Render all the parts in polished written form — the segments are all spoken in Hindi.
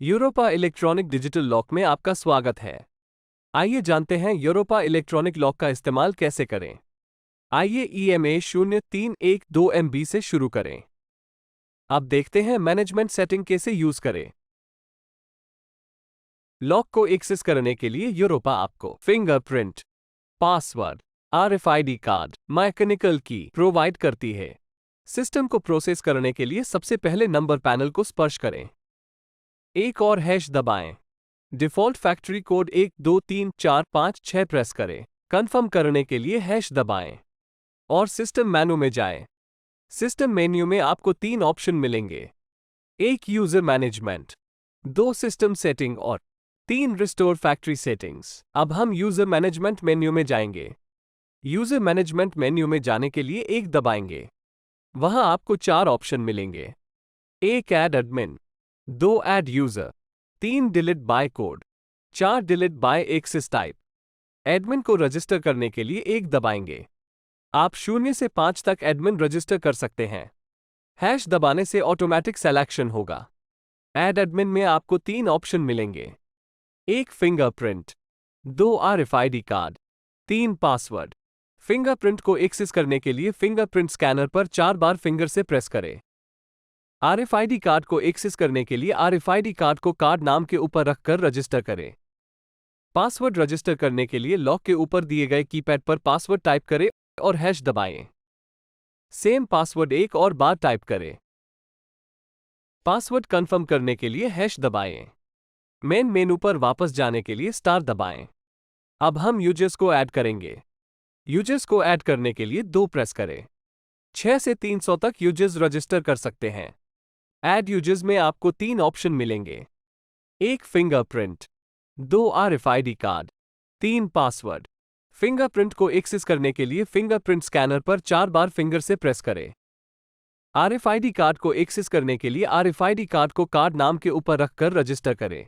यूरोपा इलेक्ट्रॉनिक डिजिटल लॉक में आपका स्वागत है। आइए जानते हैं यूरोपा इलेक्ट्रॉनिक लॉक का इस्तेमाल कैसे करें। आइए EMA 0312 MB से शुरू करें। अब देखते हैं मैनेजमेंट सेटिंग कैसे यूज करें। लॉक को एक्सेस करने के लिए यूरोपा आपको fingerprint, password, RFID card, mechanical की प्रोवाइड करती है। सिस्टम को प्रोसेस करने के लिए सबसे पहले नंबर पैनल को स्पर्श करें। एक और हैश दबाएं। डिफ़ॉल्ट फैक्ट्री कोड 1 2 3 4 5 6 प्रेस करें। कंफर्म करने के लिए हैश दबाएं और सिस्टम मेनू में जाएं। सिस्टम मेन्यू में आपको 3 ऑप्शन मिलेंगे। 1 यूजर मैनेजमेंट, 2 सिस्टम सेटिंग और 3 रिस्टोर फैक्ट्री सेटिंग्स। अब हम यूजर मैनेजमेंट मेन्यू में जाएंगे। यूजर मैनेजमेंट मेन्यू में जाने के लिए 1 दबाएंगे। वहां आपको 4 ऑप्शन मिलेंगे। 1 add admin, 2 add user, 3 delete bye code, 4 delete bye access type. Admin को रजिस्टर करने के लिए 1 दबाएंगे। आप 0 से 5 तक एडमिन रजिस्टर कर सकते हैं। हैश दबाने से ऑटोमेटिक सिलेक्शन होगा। ऐड एडमिन में आपको 3 ऑप्शन मिलेंगे। 1 fingerprint, 2 RFID card, 3 password. Fingerprint को एक्सेस करने के लिए फिंगरप्रिंट स्कैनर पर 4 बार फिंगर से प्रेस करें। RFID कार्ड को एक्सेस करने के लिए RFID कार्ड को कार्ड नाम के ऊपर रखकर रजिस्टर करें। पासवर्ड रजिस्टर करने के लिए लॉक के ऊपर दिए गए कीपैड पर पासवर्ड टाइप करें और हैश दबाएं। सेम पासवर्ड 1 और बार टाइप करें। पासवर्ड कंफर्म करने के लिए हैश दबाएं। मेन मेनू पर वापस जाने के लिए स्टार दबाएं। अब हम यूजर्स को ऐड करेंगे। यूजर्स को ऐड करने के लिए 2 प्रेस करें। 6 से 300 तक यूजर्स रजिस्टर कर सकते हैं। ऐड यूजर्स में आपको 3 ऑप्शन मिलेंगे। 1 fingerprint, 2 RFID card, 3 password. Fingerprint को एक्सेस करने के लिए फिंगरप्रिंट स्कैनर पर 4 बार फिंगर से प्रेस करें। RFID कार्ड को एक्सेस करने के लिए RFID कार्ड को कार्ड नाम के ऊपर रखकर रजिस्टर करें।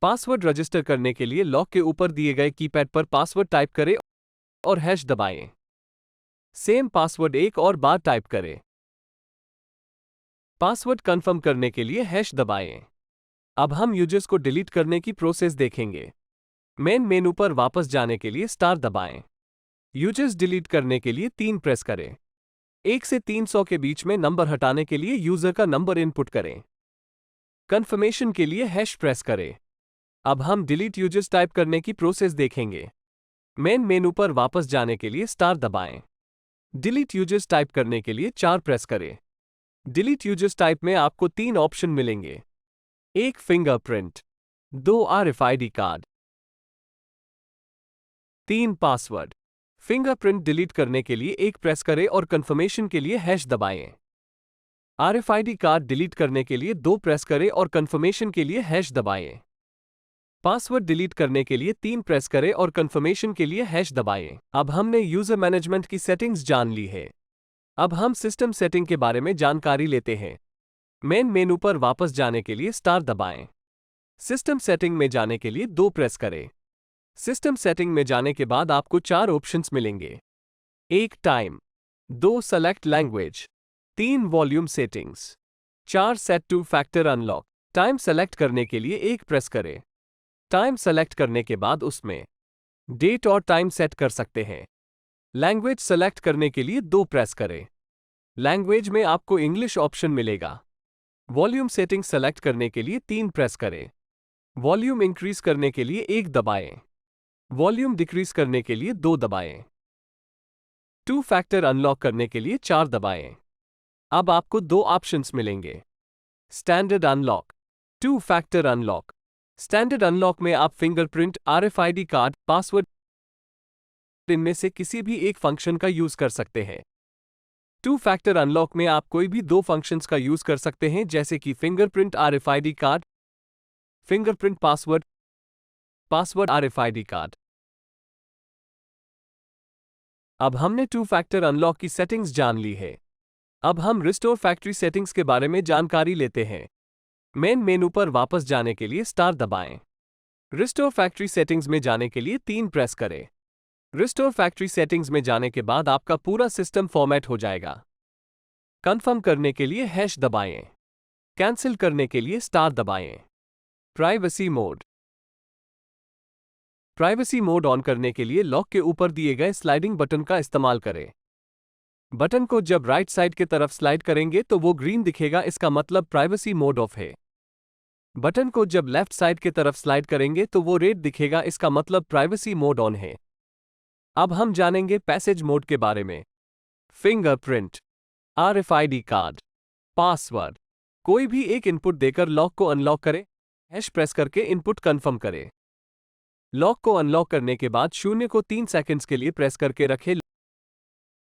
पासवर्ड रजिस्टर करने के लिए लॉक के ऊपर दिए गए कीपैड पर पासवर्ड टाइप करें और हैश दबाएं। सेम पासवर्ड 1 और बार टाइप करें। पासवर्ड कंफर्म करने के लिए हैश दबाएं। अब हम यूजर्स को डिलीट करने की प्रोसेस देखेंगे। मेन मेनू पर वापस जाने के लिए स्टार दबाएं। यूजर्स डिलीट करने के लिए 3 प्रेस करें। 1 से 300 के बीच में नंबर हटाने के लिए यूजर का नंबर इनपुट करें। कंफर्मेशन के लिए हैश प्रेस करें। अब हम डिलीट यूजर्स टाइप करने की प्रोसेस देखेंगे। मेन मेनू पर वापस जाने के लिए स्टार दबाएं। डिलीट यूजर्स टाइप करने के लिए 4 प्रेस करें। डिलीट यूजर्स टाइप में आपको 3 ऑप्शन मिलेंगे। 1 fingerprint, 2 RFID card, 3 password. Fingerprint delete करने के लिए 1 प्रेस करें और कंफर्मेशन के लिए हैश दबाएं। RFID कार्ड डिलीट करने के लिए 2 प्रेस करें और कंफर्मेशन के लिए हैश दबाएं। पासवर्ड डिलीट करने के लिए 3 प्रेस करें और कंफर्मेशन के लिए हैश दबाएं। अब हमने यूजर मैनेजमेंट की सेटिंग्स जान ली है। अब हम सिस्टम सेटिंग के बारे में जानकारी लेते हैं। मेन मेनू पर वापस जाने के लिए स्टार दबाएं। सिस्टम सेटिंग में जाने के लिए 2 प्रेस करें। सिस्टम सेटिंग में जाने के बाद आपको 4 ऑप्शंस मिलेंगे। 1 time, 2 select language, 3 volume settings, 4 set two factor unlock. Time select करने के लिए 1 प्रेस करें। टाइम सेलेक्ट करने के बाद उसमें डेट और टाइम सेट कर सकते हैं। लैंग्वेज सेलेक्ट करने के लिए 2 प्रेस करें। लैंग्वेज में आपको इंग्लिश ऑप्शन मिलेगा। वॉल्यूम सेटिंग सेलेक्ट करने के लिए 3 प्रेस करें। वॉल्यूम इंक्रीज करने के लिए 1 दबाएं। वॉल्यूम डिक्रीज करने के लिए 2 दबाएं। 2 फैक्टर अनलॉक करने के लिए 4 दबाएं। अब आपको 2 ऑप्शंस मिलेंगे। Standard unlock, 2 factor unlock. Standard unlock में आप फिंगरप्रिंट, RFID कार्ड, पासवर्ड इनमें से किसी भी एक फंक्शन का यूज कर सकते हैं। 2 फैक्टर अनलॉक में आप कोई भी 2 फंक्शंस का यूज कर सकते हैं, जैसे कि fingerprint RFID card, fingerprint password, password RFID card. अब हमने 2 फैक्टर अनलॉक की सेटिंग्स जान ली है। अब हम रिस्टोर फैक्ट्री सेटिंग्स के बारे में जानकारी लेते हैं। मेन मेनू पर वापस जाने के लिए स्टार दबाएं। रिस्टोर फैक्ट्री सेटिंग्स में जाने के लिए 3 प्रेस करें। रिस्टोर फैक्ट्री सेटिंग्स में जाने के बाद आपका पूरा सिस्टम फॉर्मेट हो जाएगा। कंफर्म करने के लिए हैश दबाएं। कैंसिल करने के लिए स्टार दबाएं। Privacy mode. Privacy mode on करने के लिए लॉक के ऊपर दिए गए स्लाइडिंग बटन का इस्तेमाल करें। बटन को जब राइट साइड की तरफ स्लाइड करेंगे तो वो ग्रीन दिखेगा, इसका मतलब प्राइवेसी मोड ऑफ है। बटन को जब लेफ्ट साइड की तरफ स्लाइड करेंगे तो वो रेड दिखेगा, इसका मतलब प्राइवेसी मोड ऑन है। अब हम जानेंगे पैसेज मोड के बारे में। Fingerprint, RFID card, password. कोई भी एक इनपुट देकर लॉक को अनलॉक करें। हैश प्रेस करके इनपुट कंफर्म करें। लॉक को अनलॉक करने के बाद 0 को 3 सेकंड्स के लिए प्रेस करके रखें।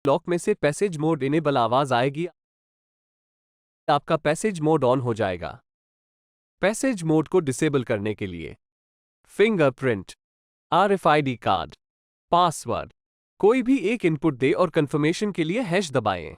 लॉक में से पैसेज मोड इनेबल आवाज आएगी, आपका पैसेज मोड ऑन हो जाएगा। पैसेज मोड को डिसेबल करने के लिए फिंगरप्रिंट, RFID कार्ड, पासवर्ड। कोई भी एक इनपुट दे और कंफर्मेशन के लिए हैश दबाएं।